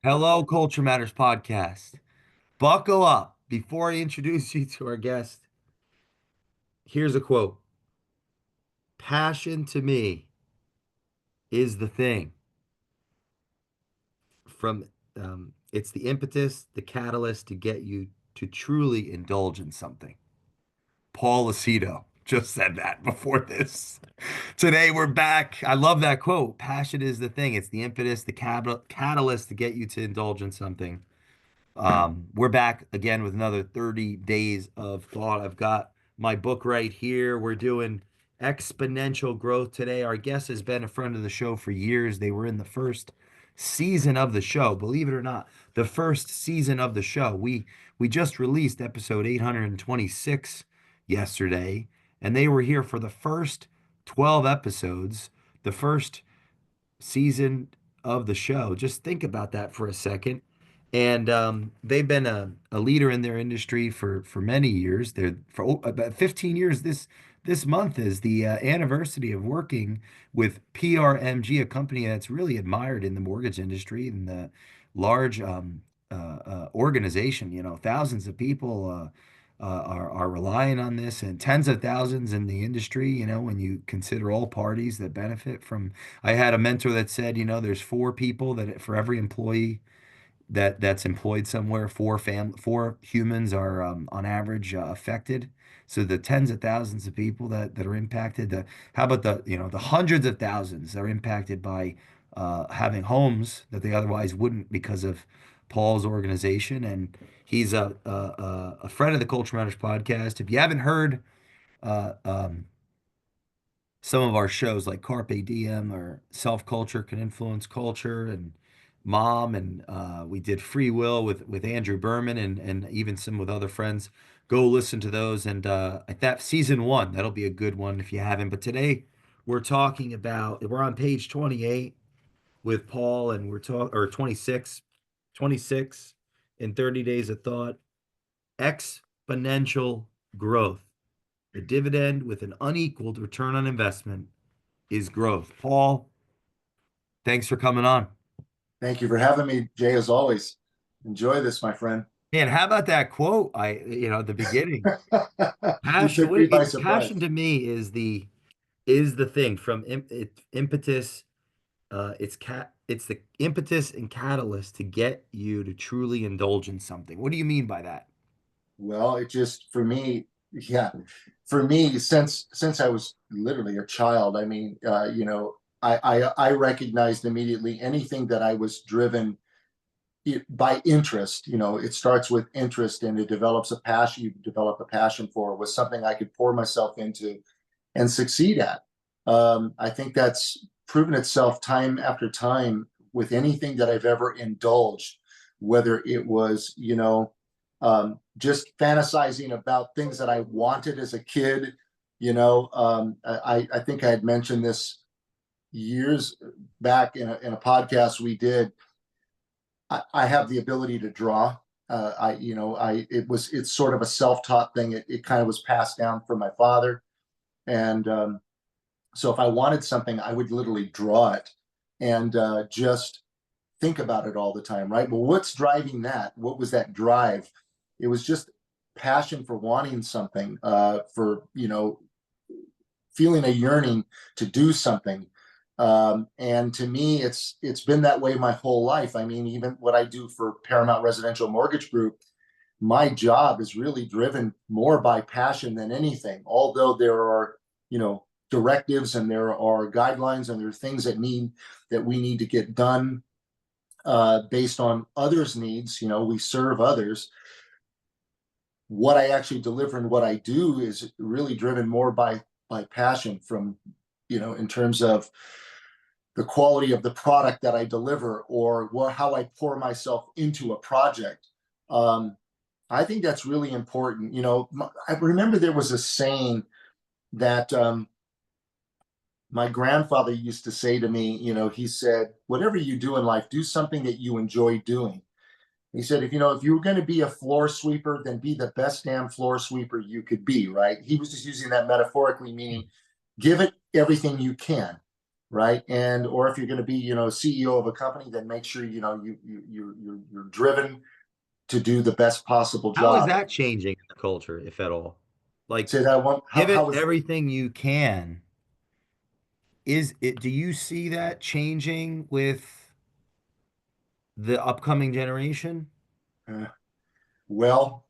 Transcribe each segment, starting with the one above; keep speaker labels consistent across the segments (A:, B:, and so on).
A: Hello, Culture Matters podcast. Buckle up. Before I introduce you to our guest, here's a quote. Passion to me is the thing. It's the impetus, the catalyst to get you to truly indulge in something. Paul Lucido just said that before this. Today we're back. I love that quote. Passion is the thing. It's the impetus, the catalyst to get you to indulge in something. We're back again with another 30 days of thought. I've got my book right here. We're doing exponential growth today. Our guest has been a friend of the show for years. They were in the first season of the show, believe it or not. The first season of the show. We just released episode 826 yesterday, and they were here for the first 12 episodes, the first season of the show. Just think about that for a second. And they've been a leader in their industry for many years. They're for about 15 years. This month is the anniversary of working with PRMG, a company that's really admired in the mortgage industry and the large organization. You know, thousands of people are relying on this, and tens of thousands in the industry. You know, when you consider all parties that benefit from. I had a mentor that said, you know, there's four people that for every employee that's employed somewhere. Four humans are on average affected. So the tens of thousands of people that are impacted. How about the hundreds of thousands that are impacted by having homes that they otherwise wouldn't because of Paul's organization. And he's a friend of the Culture Matters podcast. If you haven't heard uh, um, some of our shows like Carpe Diem or Self Culture Can Influence Culture and Mom, and we did Free Will with Andrew Berman and even some with other friends. Go listen to those. And at that season one, that'll be a good one if you haven't. But today we're on page 28 with Paul, and we're talking, or 26 in 30 days of thought, exponential growth. The dividend with an unequaled return on investment is growth. Paul, thanks for coming on.
B: Thank you for having me, Jay, as always. Enjoy this, my friend.
A: Man, how about that quote? At the beginning,
B: You
A: passion.
B: took me by
A: Passion
B: surprise.
A: to me is the thing from impetus. It's the impetus and catalyst to get you to truly indulge in something. What do you mean by that?
B: Well, it just for me, yeah, for me, since I was literally a child, I mean, I recognized immediately anything that I was driven by interest. You know, it starts with interest and it develops a passion. You develop a passion for was something I could pour myself into and succeed at. I think that's proven itself time after time with anything that I've ever indulged, whether it was, just fantasizing about things that I wanted as a kid. I think I had mentioned this years back in a podcast we did. I have the ability to draw. It's sort of a self-taught thing. It kind of was passed down from my father. And so if I wanted something, I would literally draw it and just think about it all the time, right? Well, what's driving that? What was that drive? It was just passion for wanting something, feeling a yearning to do something. And to me, it's been that way my whole life. I mean, even what I do for Paramount Residential Mortgage Group, my job is really driven more by passion than anything. Although there are, directives and there are guidelines and there are things that we need to get done based on others' needs. We serve others. What I actually deliver and what I do is really driven more by passion from, in terms of the quality of the product that I deliver or how I pour myself into a project. I think that's really important. I remember there was a saying that my grandfather used to say to me. He said, whatever you do in life, do something that you enjoy doing. He said, if you were going to be a floor sweeper, then be the best damn floor sweeper you could be, right? He was just using that metaphorically, meaning give it everything you can. right? And or if you're going to be, CEO of a company, then make sure you're driven to do the best possible
A: How is
B: job.
A: that changing in the culture, if at all? Like,
B: Say that one.
A: give
B: How
A: it
B: was
A: everything you can. Is it, do you see that changing with the upcoming generation?
B: uh, well,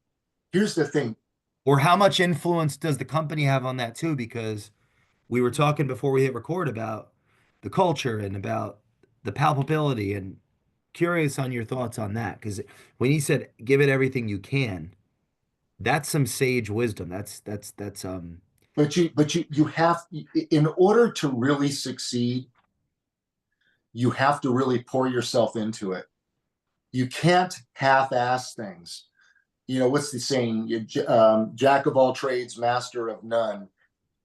B: here's the thing.
A: Or how much influence does the company have on that too? Because we were talking before we hit record about the culture and about the palpability, and curious on your thoughts on that. Because when he said give it everything you can, that's some sage wisdom. That's
B: But you have, in order to really succeed, you have to really pour yourself into it. You can't half-ass things. What's the saying? Jack of all trades, master of none.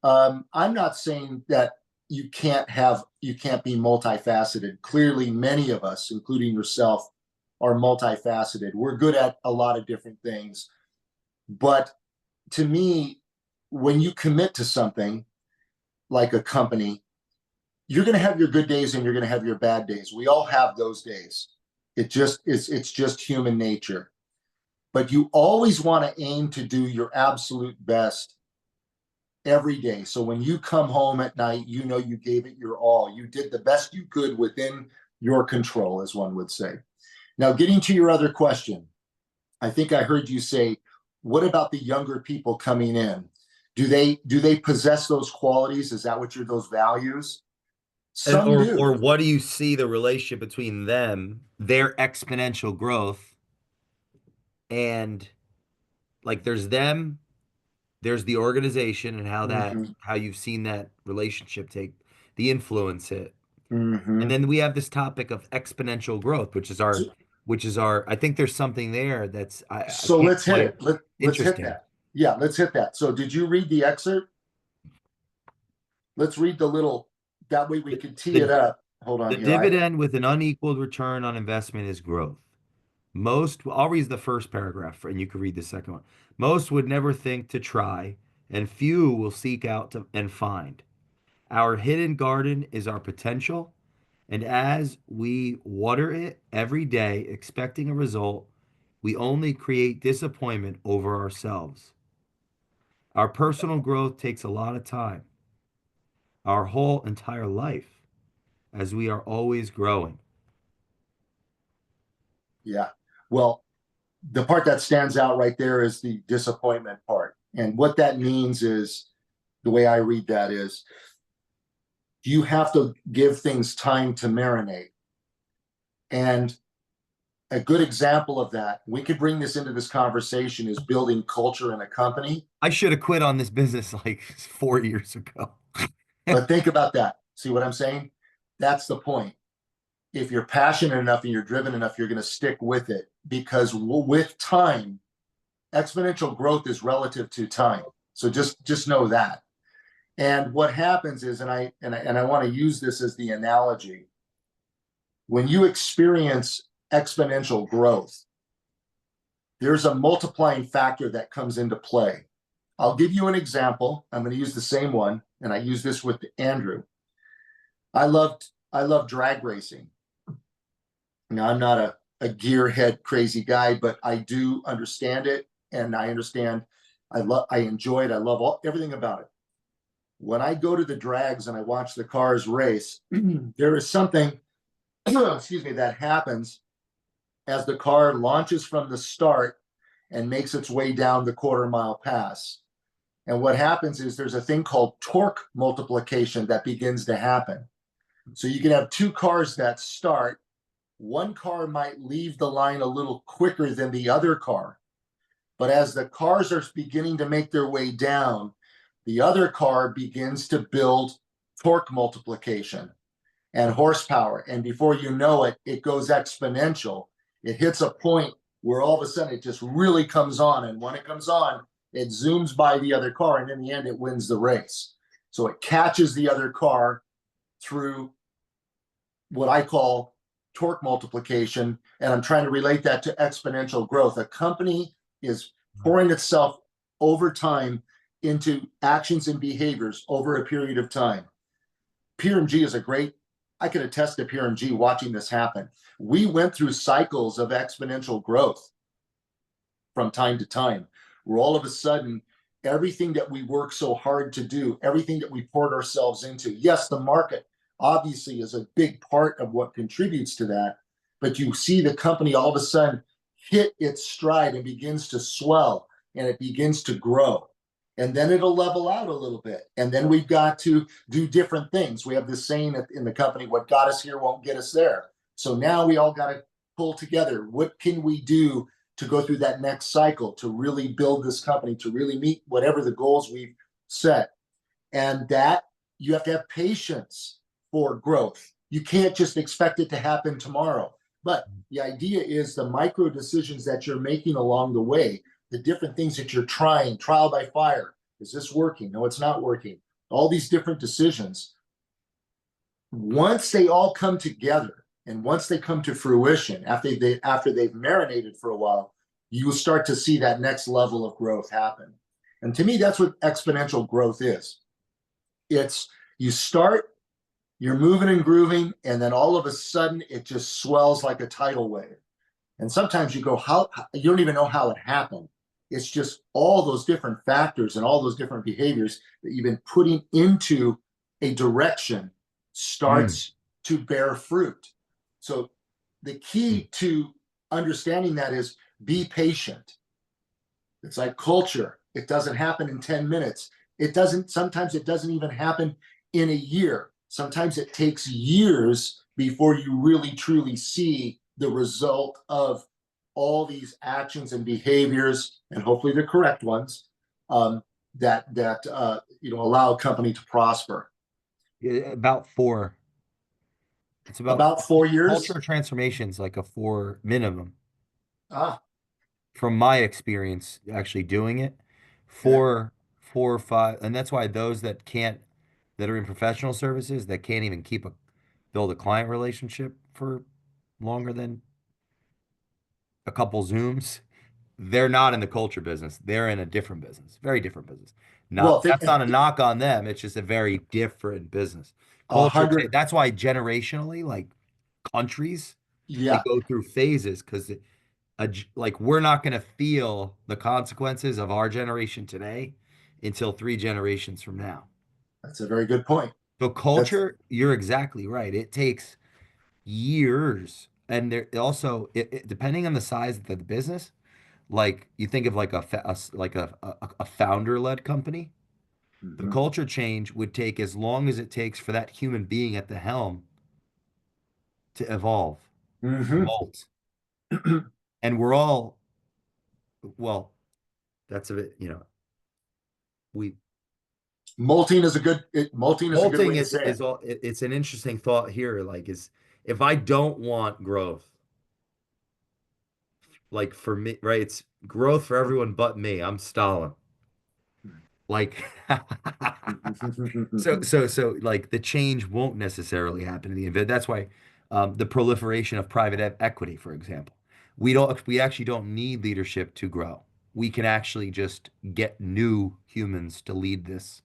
B: I'm not saying that you can't be multifaceted. Clearly, many of us, including yourself, are multifaceted. We're good at a lot of different things. But to me, when you commit to something like a company, you're going to have your good days and you're going to have your bad days. We all have those days. It's just human nature. But you always want to aim to do your absolute best every day. So when you come home at night, you gave it your all. You did the best you could within your control, as one would say. Now, getting to your other question, I think I heard you say, what about the younger people coming in? Do they possess those qualities? Is that what those values?
A: and
B: Some do.
A: or what do you see the relationship between them, their exponential growth, and like there's them, there's the organization and
B: Mm-hmm.
A: how you've seen that relationship take the influence it. And
B: Mm-hmm.
A: then we have this topic of exponential growth, which is our I think there's something there that's I
B: So
A: can't
B: let's hit
A: quite
B: it. Let's hit
A: interesting.
B: that. Yeah, let's hit that. So did you read the excerpt? Let's read the little, that way we
A: The,
B: can tee it
A: the
B: up. Hold on
A: the
B: here. I
A: dividend with an unequaled return on investment is growth. I'll read the first paragraph and you can read the second one. Most would never think to try, and few will seek out to and find. Our hidden garden is our potential, and as we water it every day, expecting a result, we only create disappointment over ourselves. Our personal growth takes a lot of time, our whole entire life, as we are always growing.
B: Yeah. Well, the part that stands out right there is the disappointment part. And what that means is, the way I read that is, you have to give things time to marinate. And a good example of that, we could bring this into this conversation, is building culture in a company.
A: I should have quit on this business like 4 years ago.
B: But think about that. See what I'm saying? That's the point. If you're passionate enough and you're driven enough, you're going to stick with it, because with time, exponential growth is relative to time. So just know that. And what happens is, and I want to use this as the analogy, when you experience exponential growth, there's a multiplying factor that comes into play. I'll give you an example. I'm going to use the same one, and I use this with Andrew. I love drag racing. Now, I'm not a gearhead crazy guy, but I do understand it, and I understand. I enjoy it. I love everything about it. When I go to the drags and I watch the cars race, there is something, excuse me, that happens as the car launches from the start and makes its way down the quarter-mile pass. And what happens is there's a thing called torque multiplication that begins to happen. So you can have two cars that start. One car might leave the line a little quicker than the other car. But as the cars are beginning to make their way down, the other car begins to build torque multiplication and horsepower. And before you know it, it goes exponential. It hits a point where all of a sudden it just really comes on. And when it comes on, it zooms by the other car. And in the end, it wins the race. So it catches the other car through what I call torque multiplication. And I'm trying to relate that to exponential growth. A company is pouring itself over time into actions and behaviors over a period of time. PRMG is a great, I can attest to PRMG watching this happen. We went through cycles of exponential growth from time to time, where all of a sudden, everything that we work so hard to do, everything that we poured ourselves into, yes, the market obviously is a big part of what contributes to that, but you see the company all of a sudden hit its stride and begins to swell and it begins to grow. And then it'll level out a little bit. And then we've got to do different things. We have this saying in the company, what got us here won't get us there. So now we all got to pull together. What can we do to go through that next cycle, to really build this company, to really meet whatever the goals we've set? And that you have to have patience for growth. You can't just expect it to happen tomorrow. But the idea is the micro decisions that you're making along the way, the different things that you're trying, trial by fire. Is this working? No, it's not working. All these different decisions. Once they all come together and once they come to fruition, after they've marinated for a while, you will start to see that next level of growth happen. And to me, that's what exponential growth is. It's you start, you're moving and grooving, and then all of a sudden it just swells like a tidal wave. And sometimes you go, how you don't even know how it happened. It's just all those different factors and all those different behaviors that you've been putting into a direction starts to bear fruit. So the key to understanding that is be patient. It's like culture. It doesn't happen in 10 minutes. Sometimes it doesn't even happen in a year. Sometimes it takes years before you really truly see the result of all these actions and behaviors, and hopefully the correct ones, that allow a company to prosper.
A: About four. It's
B: About 4 years.
A: culture transformations, like a four minimum.
B: Ah,
A: From my experience, actually doing it,
B: okay.
A: four or five, and that's why those that are in professional services that can't even build a client relationship for longer than a couple Zooms, they're not in the culture business. They're in a different business, very different business.
B: Well,
A: Not that's not a knock on them. It's just a very different business.
B: a
A: Culture,
B: hundred.
A: that's why generationally, like countries, they
B: Yeah,
A: go through phases because like we're not going to feel the consequences of our generation today until three generations from now.
B: that's a very good point.
A: So
B: That's
A: culture, you're exactly right. It takes years, and there also depending on the size of the business. Like you think of like a founder-led company, the
B: mhm,
A: culture change would take as long as it takes for that human being at the helm to evolve,
B: mhm.
A: molt. And we're all, well, that's a bit, we
B: Molting is a good way
A: molting
B: to
A: is
B: say it.
A: is all it's an interesting thought here. Like is if I don't want growth, like for me, right? It's growth for everyone but me. I'm Stalin. Like so like the change won't necessarily happen in the event. That's why the proliferation of private equity, for example. We actually don't need leadership to grow. We can actually just get new humans to lead this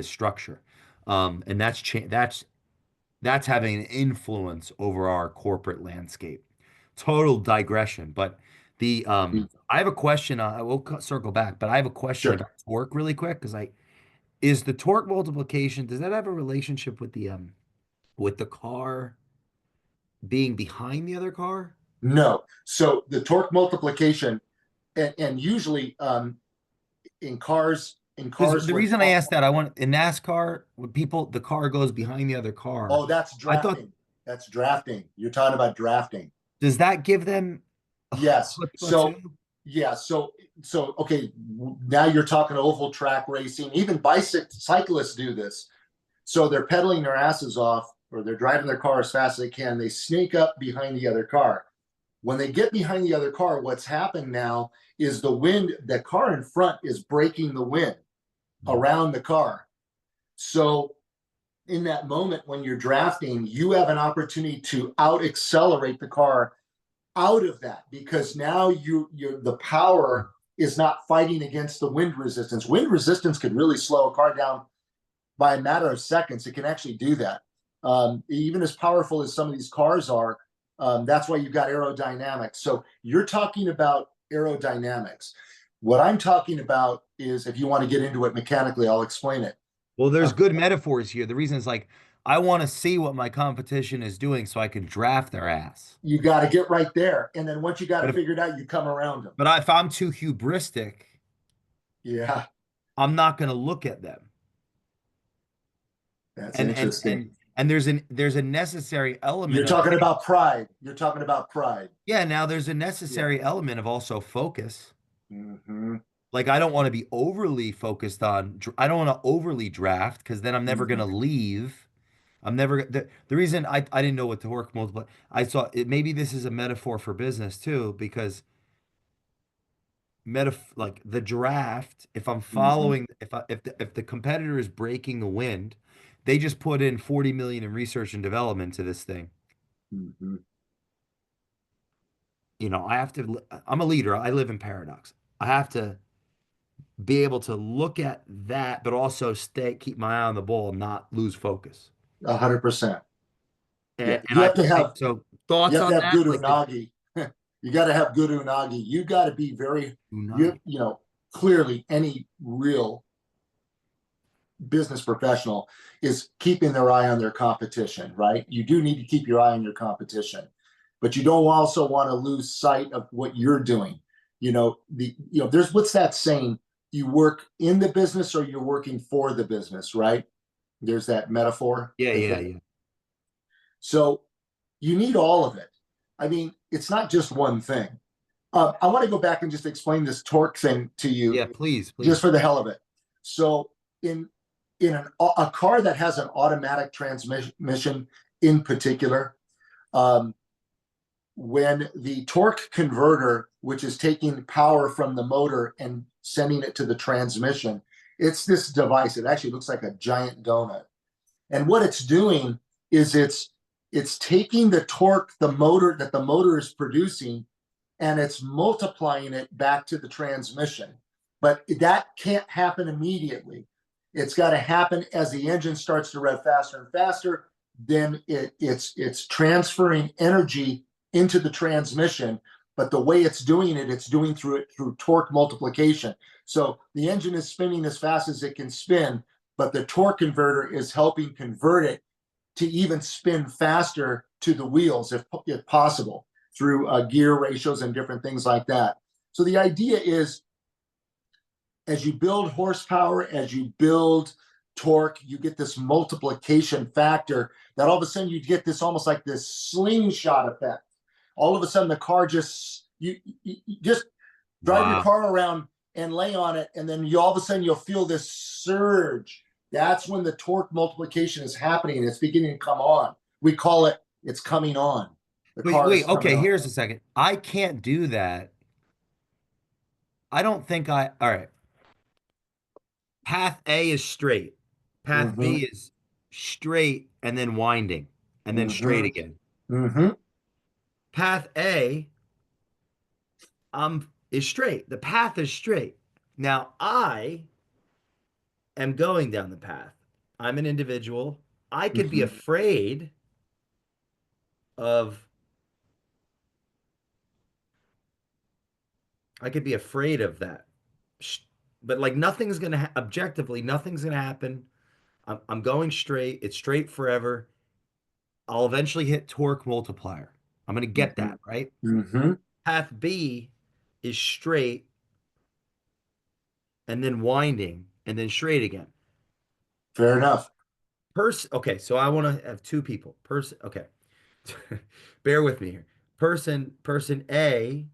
A: structure. And that's having an influence over our corporate landscape. Total digression, but the I have a question. We'll circle back, but I have a question
B: Sure.
A: about torque really quick because I is the torque multiplication, does that have a relationship with the car being behind the other car?
B: No. So the torque multiplication, and usually in
A: Because
B: cars
A: the
B: with
A: reason I asked that, I want in NASCAR, when the car goes behind the other car.
B: oh, that's
A: I thought,
B: drafting. That's drafting. You're talking about drafting.
A: does that give them a
B: Yes.
A: chutzpah
B: So
A: too?
B: yeah. So okay. Now you're talking oval track racing. Even cyclists do this. So they're pedaling their asses off, or they're driving their car as fast as they can. They sneak up behind the other car. When they get behind the other car, what's happened now is the car in front is breaking the wind around the car. So in that moment when you're drafting, you have an opportunity to out accelerate the car out of that, because now the power is not fighting against the wind resistance. Wind resistance could really slow a car down by a matter of seconds. It can actually do that. Even as powerful as some of these cars are, that's why you've got aerodynamics. So you're talking about aerodynamics. What I'm talking about is, if you want to get into it mechanically, I'll explain it.
A: Well, there's
B: Uh,
A: good metaphors here. The reason is like I want to see what my competition is doing so I can draft their ass.
B: you got to get right there, and then once you got
A: But
B: it
A: if
B: figured out, you come around them.
A: if I'm too hubristic,
B: Yeah,
A: I'm not going to look at them.
B: that's
A: And
B: interesting.
A: there's a necessary
B: You're
A: element of
B: talking about pride. You're talking about pride.
A: yeah, now there's a
B: Yeah.
A: necessary element of also focus.
B: Mm-hmm.
A: Like I don't want to be overly focused on I don't want to overly draft because then I'm never going
B: Mm-hmm.
A: to leave. I'm never the reason I didn't know what torque multiply I saw it maybe this is a metaphor for business too because like the draft if I'm
B: Mm-hmm.
A: following if the competitor is breaking the wind they just put in 40 million in research and development to this thing.
B: Mm-hmm.
A: You know, I'm a leader. I live in paradox. I have to be able to look at that, but also keep my eye on the ball and not lose focus.
B: 100%. Yeah,
A: And I feel like, so
B: you
A: thoughts
B: have to
A: on
B: have
A: that?
B: good
A: Like the
B: unagi. You got to have good unagi. You got to be very
A: unagi.
B: you know clearly any real business professional is keeping their eye on their competition, right? You do need to keep your eye on your competition, but you don't also want to lose sight of what you're doing. There's what's that saying? You work in the business or you're working for the business, right? There's that metaphor,
A: Yeah,
B: I
A: yeah,
B: think.
A: yeah.
B: So you need all of it. I mean, it's not just one thing. I want to go back and just explain this torque thing to you,
A: Yeah, please,
B: just
A: please.
B: for the hell of it. So in a car that has an automatic transmission, in particular, um, when the torque converter, which is taking power from the motor and sending it to the transmission, it's this device. It actually looks like a giant donut. And what it's doing is it's taking the torque the motor is producing and it's multiplying it back to the transmission. But that can't happen immediately. It's got to happen as the engine starts to rev faster and faster. Then it's transferring energy into the transmission. But the way it's doing it, it's doing through torque multiplication. So the engine is spinning as fast as it can spin, but the torque converter is helping convert it to even spin faster to the wheels if possible through gear ratios and different things like that. So the idea is as you build horsepower, as you build torque, you get this multiplication factor that all of a sudden you get this almost like this slingshot effect. All of a sudden the car you just drive your
A: Wow.
B: car around and lay on it, and then you all of a sudden you'll feel this surge. That's when the torque multiplication is happening. It's beginning to come on. We call it it's coming on. The car is coming
A: Okay,
B: on.
A: here's a second. I can't do that. I don't think all right. Path A is straight. Path
B: Mm-hmm.
A: B is straight and then winding and then straight
B: Mm-hmm.
A: again.
B: Mm-hmm.
A: Path A is straight. The path is straight. Now I am going down the path. I'm an individual. I could be
B: Mm-hmm.
A: afraid of that. But like nothing's gonna objectively, nothing's gonna happen. I'm going straight. It's straight forever. I'll eventually hit torque multiplier. I'm gonna get
B: Mm-hmm.
A: that, right?
B: Mm-hmm.
A: Path B is straight and then winding and then straight again.
B: Fair enough.
A: Okay, so I want to have two people. Okay. Bear with me here. Person A,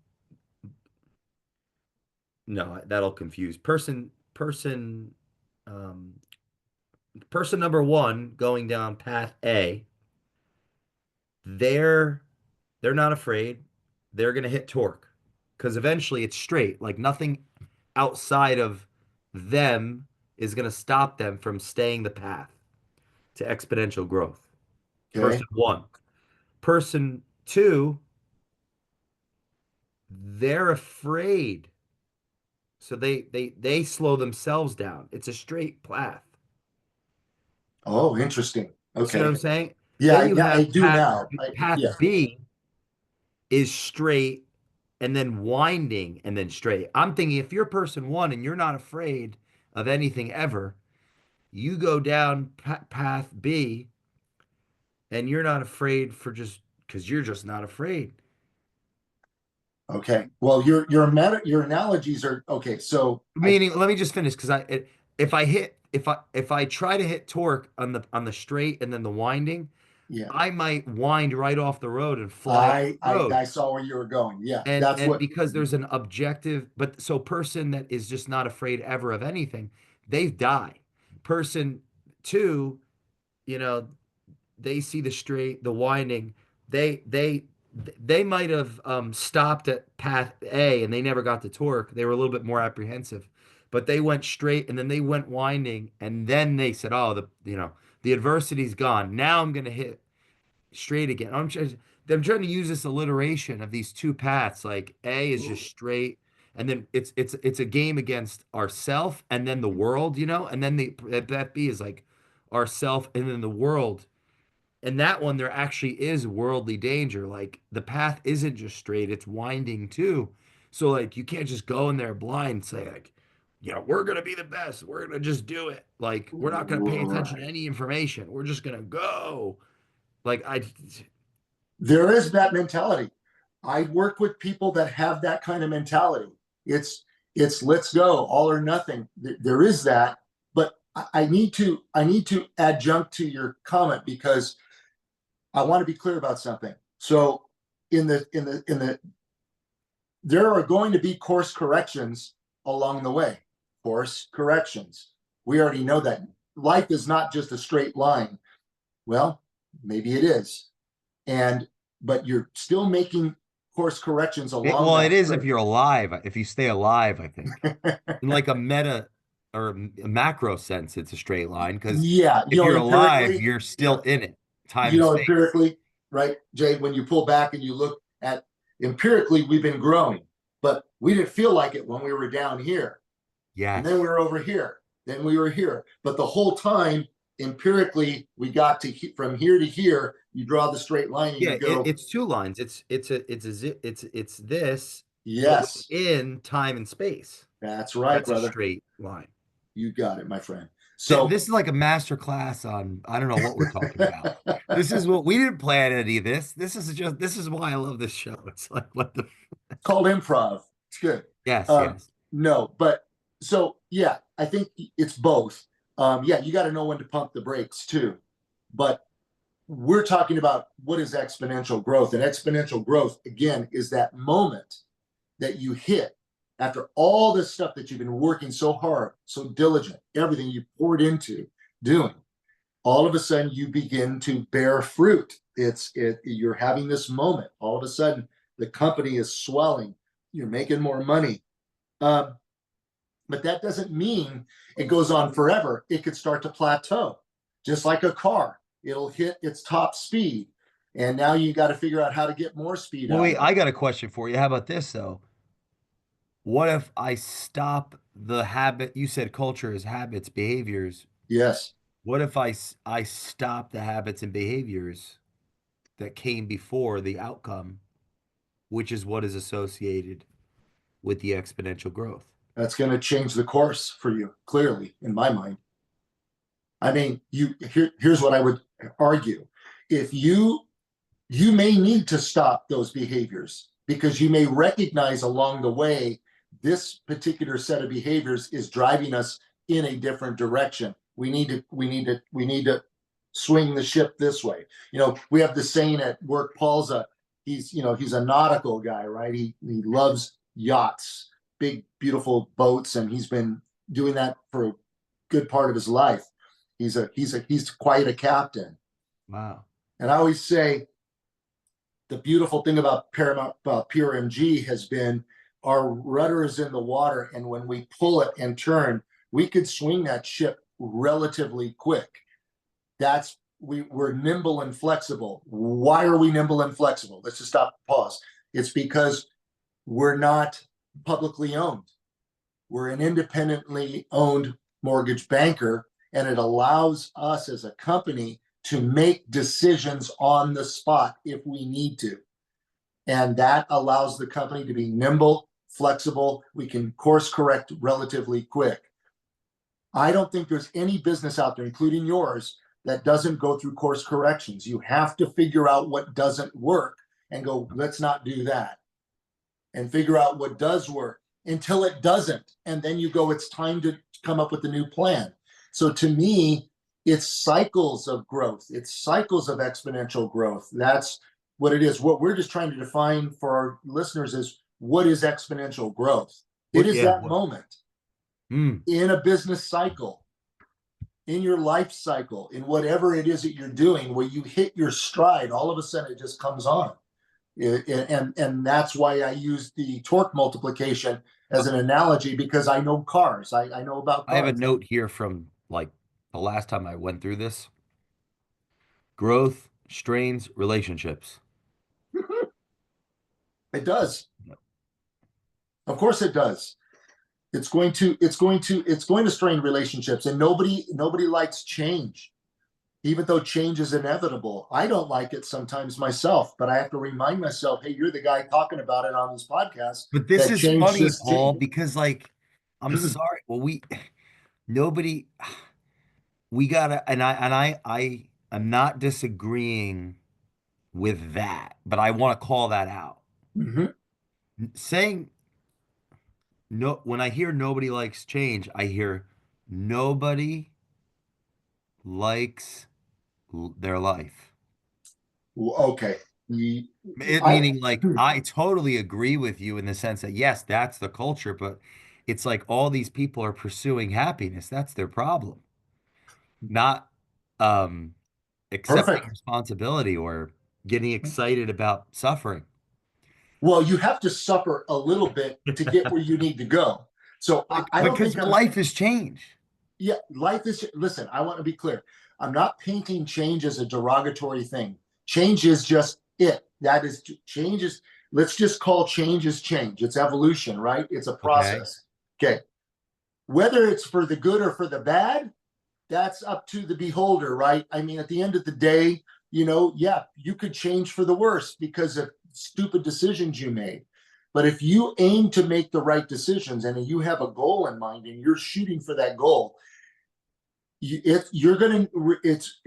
A: no, that'll confuse. Um, person number one going down path A, they're they're not afraid. They're gonna hit torque because eventually it's straight. Like nothing outside of them is gonna stop them from staying the path to exponential growth.
B: Okay.
A: Person one. Person two, they're afraid. So they slow themselves down. It's a straight path.
B: Oh, interesting.
A: See what
B: Okay.
A: I'm saying?
B: Yeah,
A: Then you
B: yeah, I
A: have
B: do now.
A: path
B: Yeah,
A: B is straight and then winding and then straight. I'm thinking if you're person one and you're not afraid of anything ever, you go down path B and you're not afraid for just because you're just not afraid.
B: okay. Well, your analogies are okay. So I
A: Meaning, let me just finish because if I try to hit torque on the straight and then the winding,
B: yeah,
A: I might wind right off the road and fly off the road.
B: I saw where you were going. Yeah,
A: And
B: that's
A: and
B: what.
A: because there's an objective, but so person that is just not afraid ever of anything, they die. Person two, you know, they see the straight, the winding. They they they might have stopped at path A and they never got the torque. They were a little bit more apprehensive, but they went straight and then they went winding and then they said, "Oh, the adversity's gone. Now I'm gonna hit straight again." I'm trying to use this alliteration of these two paths. Like A is just straight, and then it's a game against ourself and then the world, and then the path B is like ourself and then the world. And that one, there actually is worldly danger. Like the path isn't just straight, it's winding too. So like you can't just go in there blind and say like, we're gonna be the best. We're gonna just do it. Like we're not gonna pay attention to
B: Right.
A: any information. We're just gonna go. Like I
B: There is that mentality. I work with people that have that kind of mentality. It's it's let's go, all or nothing. There is that, but I need to adjunct to your comment because I want to be clear about something. So in the there are going to be course corrections along the way. Course corrections. We already know that life is not just a straight line. Well, maybe it is. And but you're still making course corrections along
A: well, it
B: that
A: is if
B: straight.
A: you're alive, if you stay alive, I think. In like a meta or a macro sense, it's a straight line because
B: Yeah,
A: if you're alive,
B: empirically,
A: you're
B: you
A: still
B: know,
A: in it, time and space.
B: empirically, right, Jay, when you pull back and you look at empirically, we've been growing, but we didn't feel like it when we were down here. And then we
A: Yes.
B: were over here. Then we were here. But the whole time, empirically, we got to from here to here. You draw the straight line and
A: Yeah,
B: you go,
A: it's two lines. It's this, but
B: yes,
A: within time and space.
B: that's right,
A: That's a
B: brother.
A: straight line.
B: You got it, my friend.
A: Th
B: So
A: this is like a master class on I don't know what we're talking about. This is what we didn't plan any of this. This is why I love this show. It's like what the
B: called improv. It's good.
A: yes, yes.
B: No, but so yeah, I think it's both. Yeah, you got to know when to pump the brakes too. But we're talking about what is exponential growth. And exponential growth, again, is that moment that you hit after all this stuff that you've been working so hard, so diligent, everything you poured into doing. All of a sudden, you begin to bear fruit. You're having this moment. All of a sudden, the company is swelling. You're making more money. Um, but that doesn't mean it goes on forever. It could start to plateau, just like a car. It'll hit its top speed, and now you got to figure out how to get more speed
A: Well,
B: out
A: wait,
B: of it.
A: I got a question for you. How about this though? What if I stop the habit? You said culture is habits, behaviors.
B: Yes,
A: What if I stop the habits and behaviors that came before the outcome, which is what is associated with the exponential growth?
B: that's going to change the course for you, clearly, in my mind. I mean, here's what I would argue. If you may need to stop those behaviors because you may recognize along the way this particular set of behaviors is driving us in a different direction. We need to swing the ship this way. We have the saying at work. He's a nautical guy, right? He loves yachts, big beautiful boats, and he's been doing that for a good part of his life. He's quite a captain.
A: Wow.
B: And I always say the beautiful thing about Paramount PRMG has been our rudder is in the water, and when we pull it and turn, we could swing that ship relatively quick. We're nimble and flexible. Why are we nimble and flexible? Let's just stop, pause. It's because we're not publicly owned. We're an independently owned mortgage banker, and it allows us as a company to make decisions on the spot if we need to. And that allows the company to be nimble, flexible. We can course correct relatively quick. I don't think there's any business out there, including yours, that doesn't go through course corrections. You have to figure out what doesn't work and go, let's not do that. And figure out what does work until it doesn't. And then you go, it's time to come up with a new plan. So to me, it's cycles of growth. It's cycles of exponential growth. That's what it is. What we're just trying to define for our listeners is, what is exponential growth? It
A: What?
B: is
A: Yeah.
B: that
A: What?
B: moment
A: Mm.
B: in a business cycle, in your life cycle, in whatever it is that you're doing, where you hit your stride, all of a sudden it just comes on. And that's why I use the torque multiplication as an analogy, because I know cars. I know about
A: I have a
B: cars.
A: note here from like the last time I went through this. Growth strains relationships.
B: It does. Of course it does. It's going to strain relationships, and nobody likes change, even though change is inevitable. I don't like it sometimes myself, but I have to remind myself, hey, you're the guy talking about it on this podcast,
A: But this
B: that
A: is
B: change
A: funny,
B: just
A: Paul, because like I'm sorry. Well, nobody we gotta and I am not disagreeing with that, but I want to call that out.
B: Mhm.
A: Saying no, when I hear nobody likes change, I hear nobody likes their life.
B: Okay. I
A: Meaning, like, I totally agree with you in the sense that, yes, that's the culture, but it's like all these people are pursuing happiness. That's their problem, not um, accepting
B: Perfect.
A: responsibility or getting excited about suffering.
B: Well, you have to suffer a little bit to get where you need to go. So I don't
A: Because
B: think
A: your
B: I'm,
A: life has changed.
B: yeah, life is, listen, I want to be clear. I'm not painting change as a derogatory thing. Change is just it. That is, change is, let's just call change as change. It's evolution, right? It's a
A: Okay.
B: process. Okay. Whether it's for the good or for the bad, that's up to the beholder, right? I mean, at the end of the day, yeah, you could change for the worse because of stupid decisions you made. But if you aim to make the right decisions and you have a goal in mind and you're shooting for that goal, you're going to, it's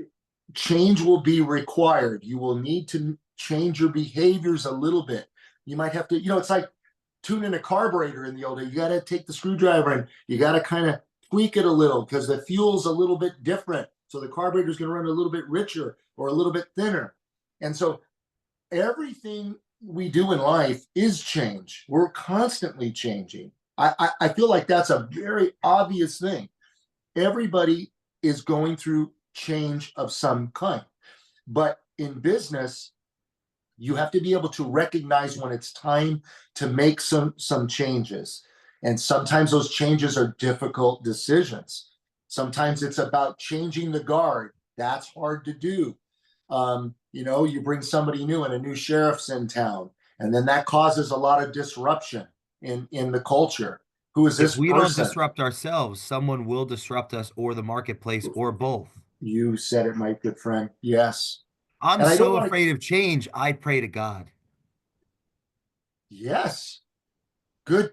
B: change will be required. You will need to change your behaviors a little bit. You might have to, it's like tuning a carburetor in the old day. You got to take the screwdriver and you got to kind of tweak it a little because the fuel's a little bit different. So the carburetor is going to run a little bit richer or a little bit thinner. And so everything we do in life is change. We're constantly changing. I feel like that's a very obvious thing. Everybody is going through change of some kind. But in business, you have to be able to recognize when it's time to make some changes. And sometimes those changes are difficult decisions. Sometimes it's about changing the guard. That's hard to do. You bring somebody new and a new sheriff's in town, and then that causes a lot of disruption in the culture. Who is
A: If
B: this
A: we don't
B: person?
A: disrupt ourselves, someone will disrupt us or the marketplace or both.
B: You said it, my good friend. Yes.
A: I'm
B: And I don't
A: so
B: want to,
A: afraid of change, I pray to God.
B: yes, good.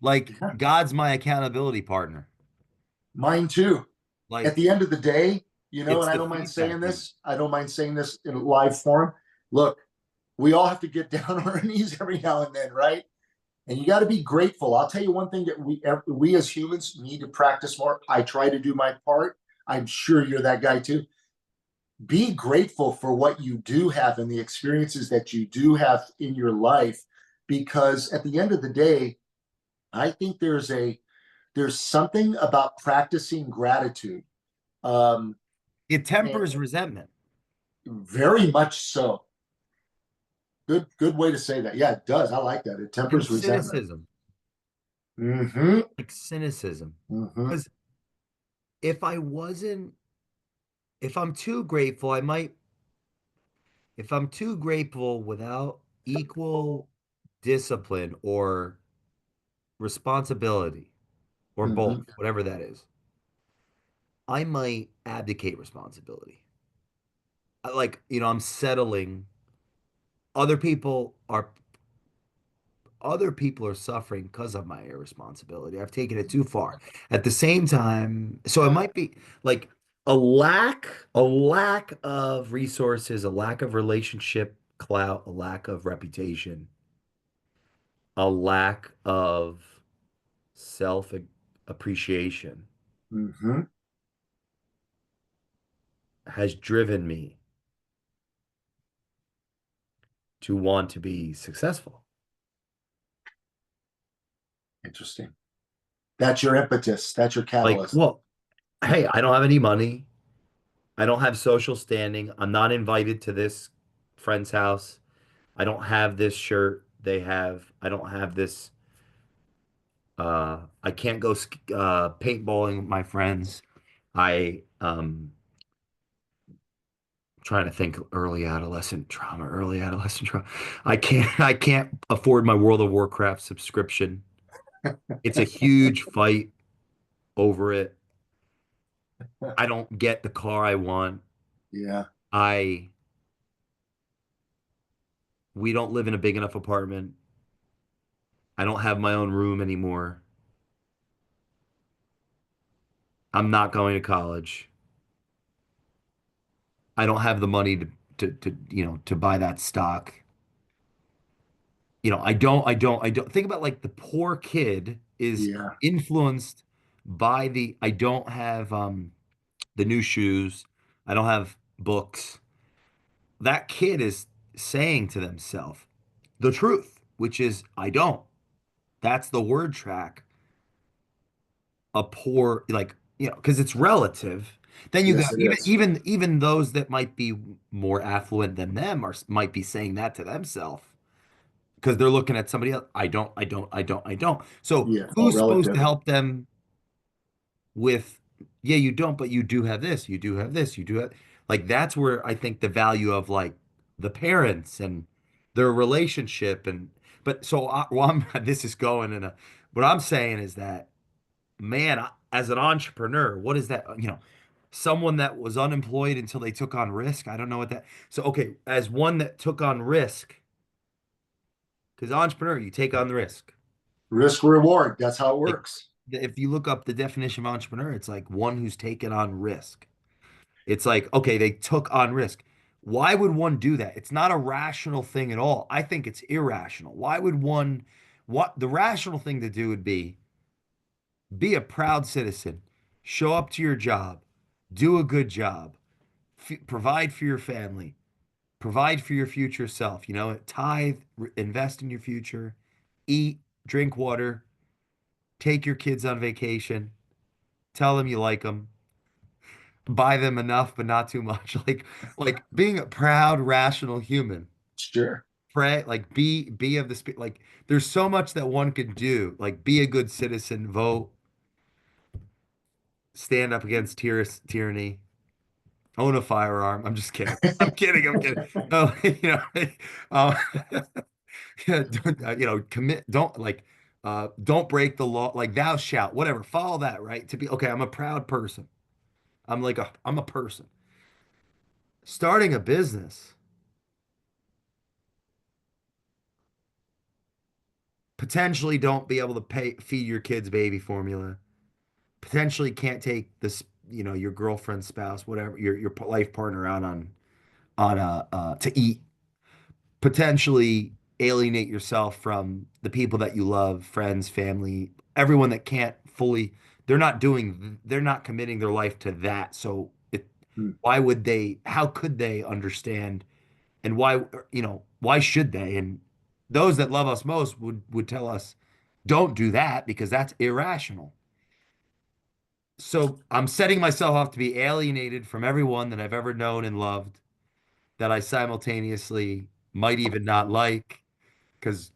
A: Like,
B: Yeah.
A: God's my accountability partner.
B: Mine too. At
A: Like,
B: the end of the day,
A: it's
B: and I
A: the
B: don't mind saying
A: feedback loop.
B: this, I don't mind saying this in live form. Look, we all have to get down on our knees every now and then, right? And you got to be grateful. I'll tell you one thing that we as humans need to practice more. I try to do my part. I'm sure you're that guy too. Be grateful for what you do have and the experiences that you do have in your life, because at the end of the day, I think there's something about practicing gratitude. Um,
A: It
B: and
A: tempers resentment
B: very much so. Good way to say that. Yeah, it does. I like that. It
A: and
B: tempers resentment.
A: cynicism,
B: Mm-hmm.
A: like cynicism.
B: Mm-hmm.
A: Because if I wasn't, if I'm too grateful, if I'm too grateful without equal discipline or responsibility or
B: Mm-hmm.
A: both, whatever that is, I might abdicate responsibility. Like, I'm settling. Other people are other people are suffering because of my irresponsibility. I've taken it too far. At the same time, so it might be like a lack of resources, a lack of relationship clout, a lack of reputation, a lack of self appreciation
B: Hmm.
A: has driven me to want to be successful.
B: Interesting. That's your impetus. That's your
A: Like,
B: catalyst.
A: well, hey, I don't have any money. I don't have social standing. I'm not invited to this friend's house. I don't have this shirt they have. I don't have this. I can't go paintballing with my friends. I trying to think early adolescent trauma. I can't afford my World of Warcraft subscription. It's a huge fight over it. I don't get the car I want.
B: Yeah.
A: I We don't live in a big enough apartment. I don't have my own room anymore. I'm not going to college. I don't have the money to buy that stock. I don't think about like the poor kid is
B: Yeah.
A: influenced by I don't have the new shoes. I don't have books. That kid is saying to themselves the truth, which is I don't. That's the word track. A poor like because it's relative. Then you
B: Yes,
A: got
B: it
A: even
B: is.
A: even even those that might be more affluent than them might be saying that to themselves because they're looking at somebody else. I don't. So
B: Yeah. It's all
A: who's supposed to
B: relative.
A: help them with, yeah, you don't, but you do have this, you do have this, you do have like that's where I think the value of like the parents and their relationship and but so this is going in a what I'm saying is that man, as an entrepreneur, what is that? Someone that was unemployed until they took on risk. I don't know what that. So, okay, as one that took on risk, because entrepreneur, you take on the risk.
B: Risk reward. That's how it
A: Like,
B: works.
A: if you look up the definition of entrepreneur, it's like one who's taken on risk. It's like, okay, they took on risk. Why would one do that? It's not a rational thing at all. I think it's irrational. Why would one, what the rational thing to do would be a proud citizen, show up to your job, do a good job, provide for your family, provide for your future self, tithe, invest in your future, eat, drink water, take your kids on vacation, tell them you like them, buy them enough but not too much. Like being a proud, rational human.
B: Sure.
A: Pray, like be of the spirit. Like there's so much that one could do. Like be a good citizen, vote, stand up against tyranny, own a firearm. I'm just kidding. I'm kidding. I'm kidding. No, uh, yeah, commit. Don't break the law. Like thou shalt, whatever. Follow that, right? To be okay. I'm a proud person. I'm a person. Starting a business, potentially don't be able to feed your kids baby formula. Potentially can't take this, your girlfriend, spouse, whatever, your life partner out on to eat, potentially alienate yourself from the people that you love, friends, family, everyone that can't fully, they're not committing their life to that. So
B: Hmm.
A: how could they understand and why should they? And those that love us most would tell us, don't do that because that's irrational. So I'm setting myself up to be alienated from everyone that I've ever known and loved that I simultaneously might even not like because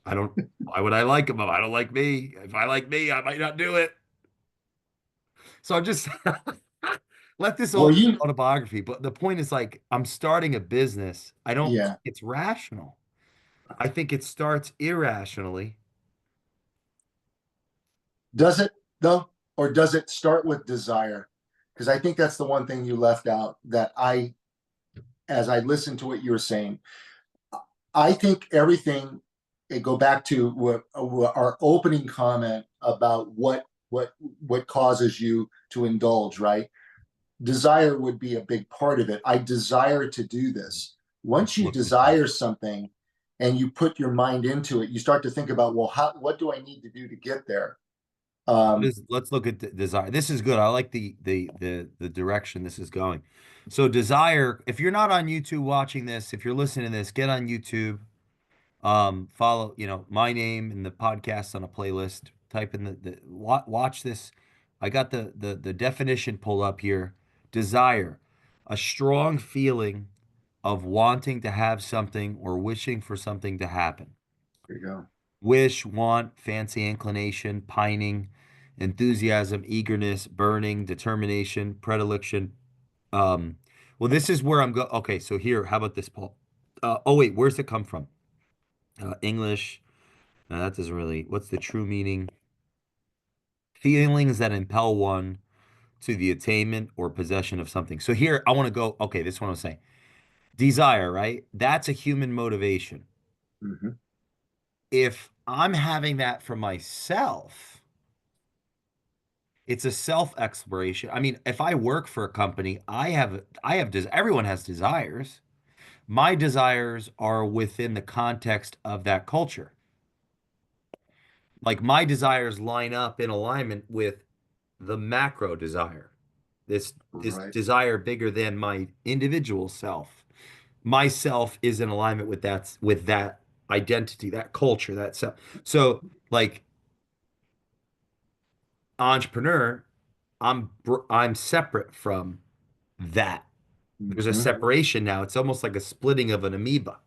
A: I don't, why would I like them if I don't like me? If I like me, I might not do it. So I'm just let this all
B: Well,
A: be
B: you,
A: autobiography. But the point is like, I'm starting a business. I don't think
B: yeah.
A: it's rational. I think it starts irrationally.
B: Does it though? Or does it start with desire? because I think that's the one thing you left out that as I listened to what you were saying, I think everything, it go back to what our opening comment about what causes you to indulge, right? Desire would be a big part of it. I desire to do this. Once
A: Let's
B: you
A: look this up.
B: desire something and you put your mind into it, you start to think about, well, what do I need to do to get there? Um,
A: Let's look at desire. This is good. I like the direction this is going. So desire, if you're not on YouTube watching this, if you're listening to this, get on YouTube. Follow, my name and the podcast on a playlist. Type in watch this. I got the definition pulled up here. Desire, a strong feeling of wanting to have something or wishing for something to happen.
B: there you go.
A: Wish, want, fancy, inclination, pining, enthusiasm, eagerness, burning, determination, predilection. Um, well, this is where I'm go. Okay, so here, how about this, Paul? Oh wait, where's it come from? English. No, that doesn't really. What's the true meaning? Feelings that impel one to the attainment or possession of something. So here, I want to go. Okay, this one I was saying. Desire, right? That's a human motivation.
B: Mm-hmm.
A: If I'm having that for myself, it's a self exploration. I mean, if I work for a company, everyone has desires. My desires are within the context of that culture. Like my desires line up in alignment with the macro desire. This
B: Right.
A: desire bigger than my individual self. My self is in alignment with that identity, that culture, that self. So like entrepreneur, I'm separate from that. There's a
B: Mm-hmm.
A: separation now. It's almost like a splitting of an amoeba.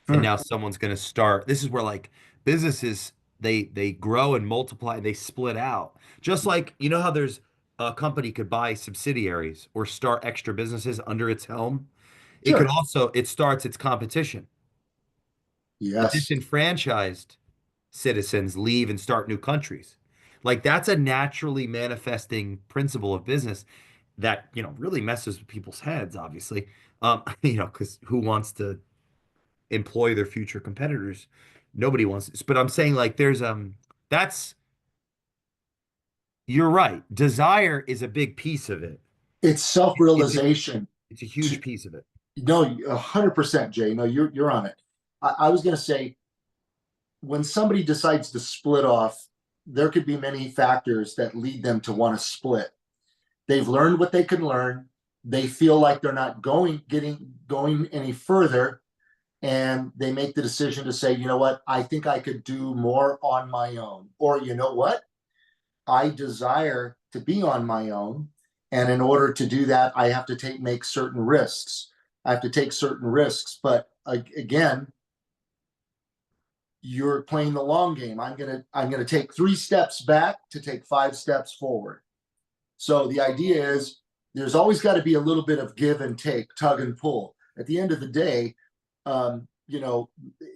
A: And
B: Hmm.
A: now someone's going to start. This is where like businesses they grow and multiply, they split out. Just like how there's a company could buy subsidiaries or start extra businesses under its helm. It could
B: Sure.
A: also it starts its competition. The
B: Yes.
A: disenfranchised citizens leave and start new countries. Like that's a naturally manifesting principle of business that, really messes with people's heads, obviously. Because who wants to employ their future competitors? Nobody wants this. But I'm saying like that's you're right. Desire is a big piece of it.
B: It's
A: It's a
B: self-realization.
A: it's a
B: To
A: huge piece of it.
B: no, 100%, Jay. No, you're on it. I was going to say when somebody decides to split off, there could be many factors that lead them to want to split. They've learned what they can learn. They feel like they're not going any further, and they make the decision to say, you know what, I think I could do more on my own. Or you know what, I desire to be on my own. And in order to do that, I have to make certain risks. I have to take certain risks. But again, you're playing the long game. I'm gonna take 3 steps back to take 5 steps forward. So the idea is there's always got to be a little bit of give and take, tug and pull. At the end of the day, you know,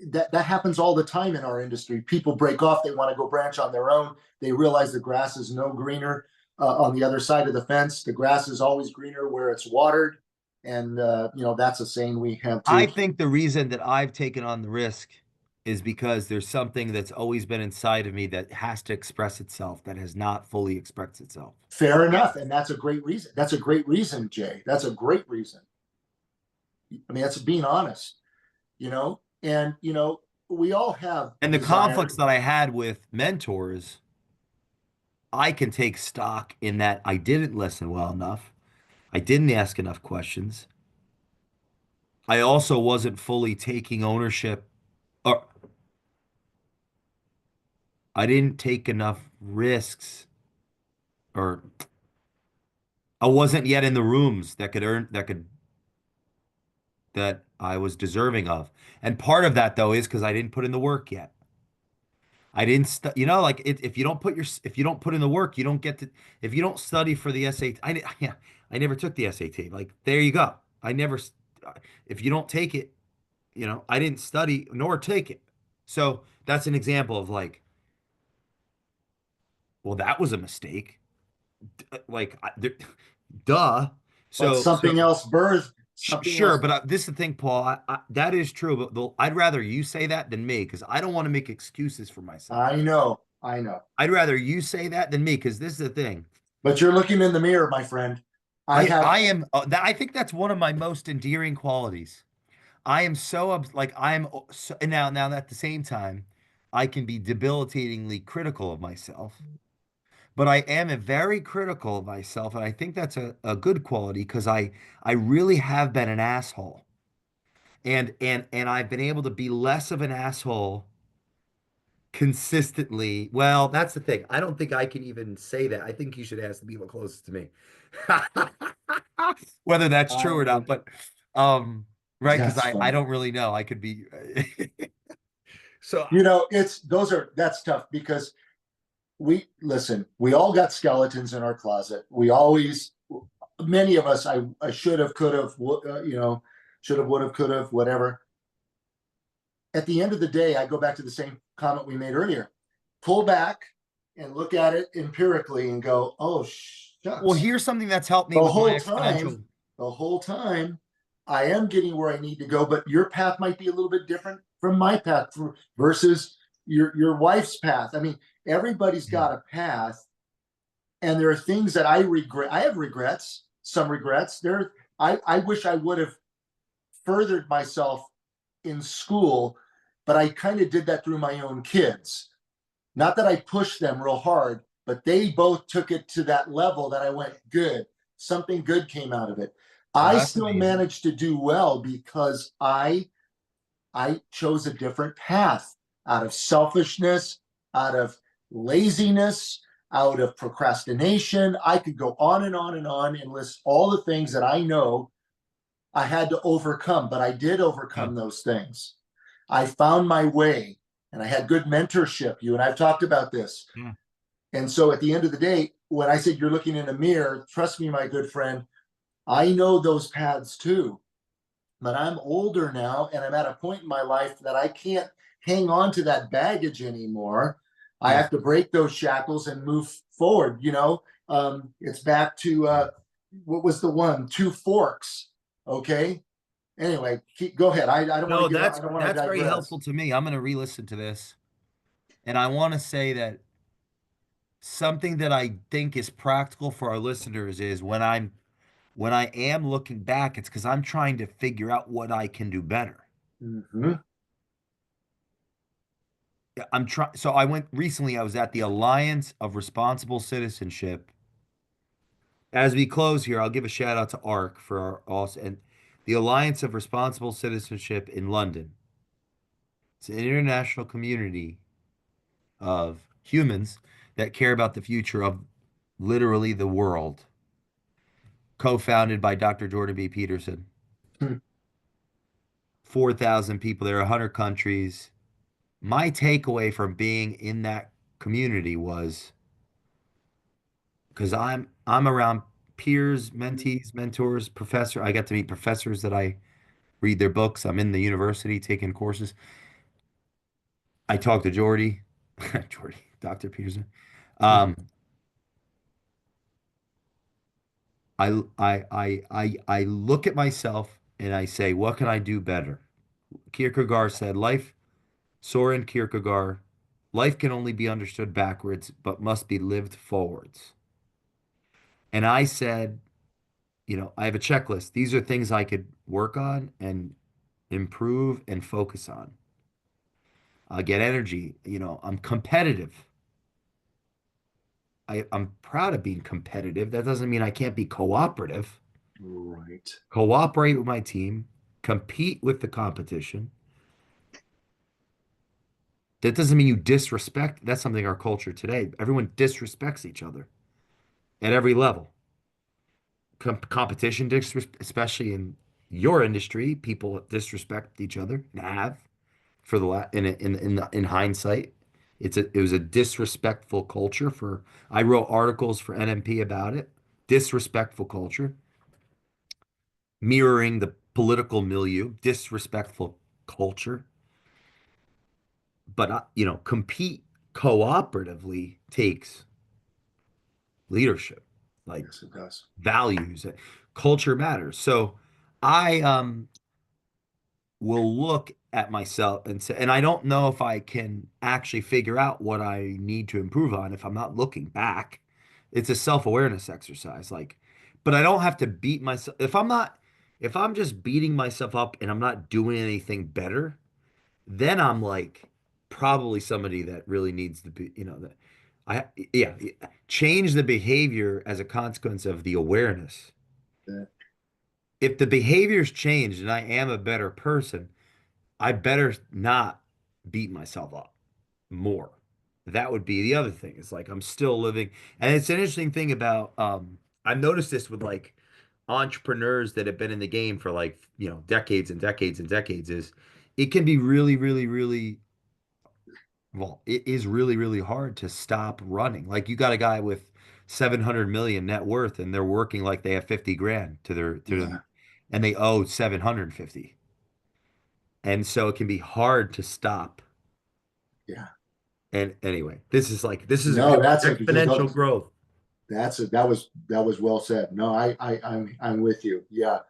B: that happens all the time in our industry. People break off, they want to go branch on their own. They realize the grass is no greener on the other side of the fence. The grass is always greener where it's watered. And, that's a saying we have
A: I
B: too.
A: think the reason that I've taken on the risk is because there's something that's always been inside of me that has to express itself, that has not fully expressed itself.
B: Fair enough. And that's a great reason. That's a great reason, Jay. That's a great reason. I mean, that's being honest, and, we all have
A: And the
B: desire.
A: conflicts that I had with mentors, I can take stock in that I didn't listen well enough. I didn't ask enough questions. I also wasn't fully taking ownership, or I didn't take enough risks, or I wasn't yet in the rooms that I was deserving of. And part of that though is because I didn't put in the work yet. I didn't stu like if you don't put in the work, you don't get to if you don't study for the SAT. Yeah, I never took the SAT. Like there you go. I never if you don't take it, I didn't study nor take it. So that's an example of like, well, that was a mistake. Like Duh.
B: But
A: So
B: something else birthed something
A: sure,
B: else.
A: but this is the thing, Paul. That is true, but I'd rather you say that than me because I don't want to make excuses for myself.
B: I know.
A: I'd rather you say that than me because this is the thing.
B: But you're looking in the mirror, my friend. I have
A: I am. I think that's one of my most endearing qualities. I am so like I'm so, and now at the same time, I can be debilitatingly critical of myself, but I am a very critical of myself, and I think that's a good quality because I really have been an asshole. And I've been able to be less of an asshole consistently. Well, that's the thing. I don't think I can even say that. I think you should ask the people closest to me whether that's true or
B: I
A: not. But right, because
B: that's
A: I
B: funny.
A: don't really know. I could be so
B: You know, it's those are that's tough because we listen, we all got skeletons in our closet. We always many of us I should have, could have, you know, should have, would have, could have, whatever. At the end of the day, I go back to the same comment we made earlier. Pull back and look at it empirically and go, oh
A: well,
B: shucks.
A: here's something that's helped me
B: The
A: with my
B: whole time,
A: exponential.
B: the whole time, I am getting where I need to go, but your path might be a little bit different from my path versus your wife's path. I mean, everybody's
A: Yeah.
B: got a path, and there are things that I regret. I have regrets, some regrets. I wish I would have furthered myself in school, but I kind of did that through my own kids. Not that I pushed them real hard, but they both took it to that level that I went, good. Something good came out of it.
A: Oh,
B: I
A: that's
B: still
A: amazing.
B: managed to do well because I chose a different path out of selfishness, out of laziness, out of procrastination. I could go on and on and on and list all the things that I know I had to overcome, but I did
A: Yeah.
B: overcome those things. I found my way and I had good mentorship. You and I've talked about this.
A: Yeah.
B: And so at the end of the day, when I said you're looking in a mirror, trust me, my good friend, I know those paths too. But I'm older now and I'm at a point in my life that I can't hang on to that baggage anymore. I
A: Yeah.
B: have to break those shackles and move forward. It's back to what was the one? Two forks. Okay. Anyway, go ahead. I don't want to
A: No,
B: get. I don't want to
A: that's very helpful
B: digress.
A: to me. I'm going to re-listen to this, and I want to say that something that I think is practical for our listeners is when I am looking back, it's because I'm trying to figure out what I can do better.
B: Mm-hmm.
A: I'm trying. So I went recently. I was at the Alliance of Responsible Citizenship. As we close here, I'll give a shout out to ARC for our also and the Alliance of Responsible Citizenship in London. It's an international community of humans that care about the future of literally the world. Co-founded by Dr. Jordan B. Peterson. 4,000 people there, 100 countries. My takeaway from being in that community was because I'm around peers, mentees, mentors, professor. I got to meet professors that I read their books. I'm in the university taking courses. I talk to Jordy, Jordy, Dr. Peterson. Um, I look at myself and I say, what can I do better? Kierkegaard said, Soren Kierkegaard, life can only be understood backwards, but must be lived forwards. And I said, I have a checklist. These are things I could work on and improve and focus on. I get energy. I'm competitive. I'm proud of being competitive. That doesn't mean I can't be cooperative.
B: Right.
A: Cooperate with my team, compete with the competition. That doesn't mean you disrespect. That's something our culture today. Everyone disrespects each other at every level. Competition, especially in your industry, people disrespect each other and have for the in hindsight. It was a disrespectful culture for. I wrote articles for NMP about it. Disrespectful culture, mirroring the political milieu, disrespectful culture. But compete cooperatively takes leadership. like
B: Yes, it does.
A: values. Culture matters. So I will look at myself and say, and I don't know if I can actually figure out what I need to improve on if I'm not looking back. It's a self-awareness exercise, like, but I don't have to beat myself. If I'm just beating myself up and I'm not doing anything better, then I'm like probably somebody that really needs to be, that I, yeah, change the behavior as a consequence of the awareness.
B: Yeah.
A: If the behavior's changed and I am a better person, I better not beat myself up more. That would be the other thing. It's like I'm still living, and it's an interesting thing about I've noticed this with like entrepreneurs that have been in the game for like, decades and decades and decades is it can be really, really, really well, it is really, really hard to stop running. Like you got a guy with 700 million net worth and they're working like they have 50 grand to them
B: Yeah.
A: and they owe 750. And so it can be hard to stop.
B: Yeah.
A: And anyway, this is a
B: No,
A: good
B: that's a
A: exponential growth.
B: that was well said. No, I'm with you. Yeah.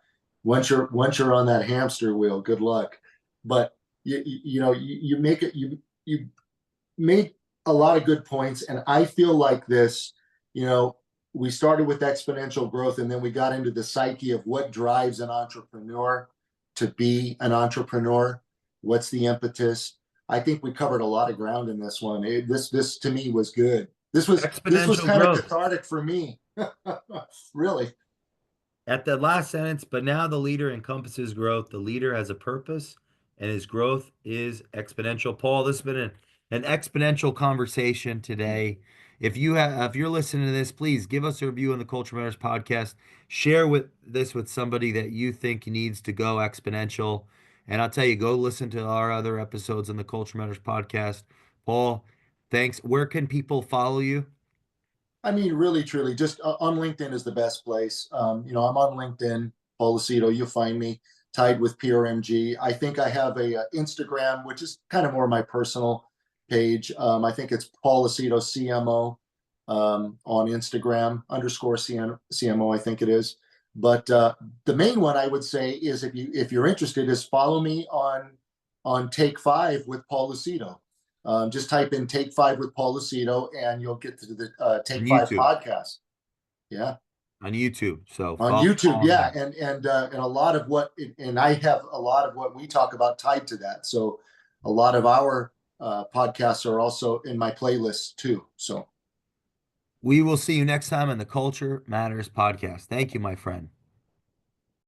B: Once you're on that hamster wheel, good luck. But you make it you make a lot of good points, and I feel like this, you know, we started with exponential growth and then we got into the psyche of what drives an entrepreneur to be an entrepreneur. What's the impetus? I think we covered a lot of ground in this one. This to me was good. This was
A: Exponential
B: kind of
A: growth.
B: cathartic for me. Really.
A: At the last sentence, but now the leader encompasses growth. The leader has a purpose, and his growth is exponential. Paul, this has been an exponential conversation today. If you're listening to this, please give us a review on the Culture Matters podcast. Share with somebody that you think needs to go exponential. And I'll tell you, go listen to our other episodes on the Culture Matters podcast. Paul, thanks. Where can people follow you?
B: I mean, really, truly, just on LinkedIn is the best place. I'm on LinkedIn, Paul Lucido. You'll find me tied with PRMG. I think I have a Instagram, which is kind of more my personal page. I think it's Paul Lucido CMO on Instagram _CMO. I think it is. But the main one I would say is if you're interested, is follow me on Take Five with Paul Lucido. Just type in Take Five with Paul Lucido and you'll get to the
A: On
B: Take Five
A: YouTube.
B: podcast. Yeah.
A: On YouTube. So
B: On
A: follow
B: YouTube.
A: Paul
B: Yeah.
A: there.
B: And a lot of and I have a lot of what we talk about tied to that. So a lot of our podcasts are also in my playlist too. So
A: We will see you next time on the Culture Matters podcast. Thank you, my friend.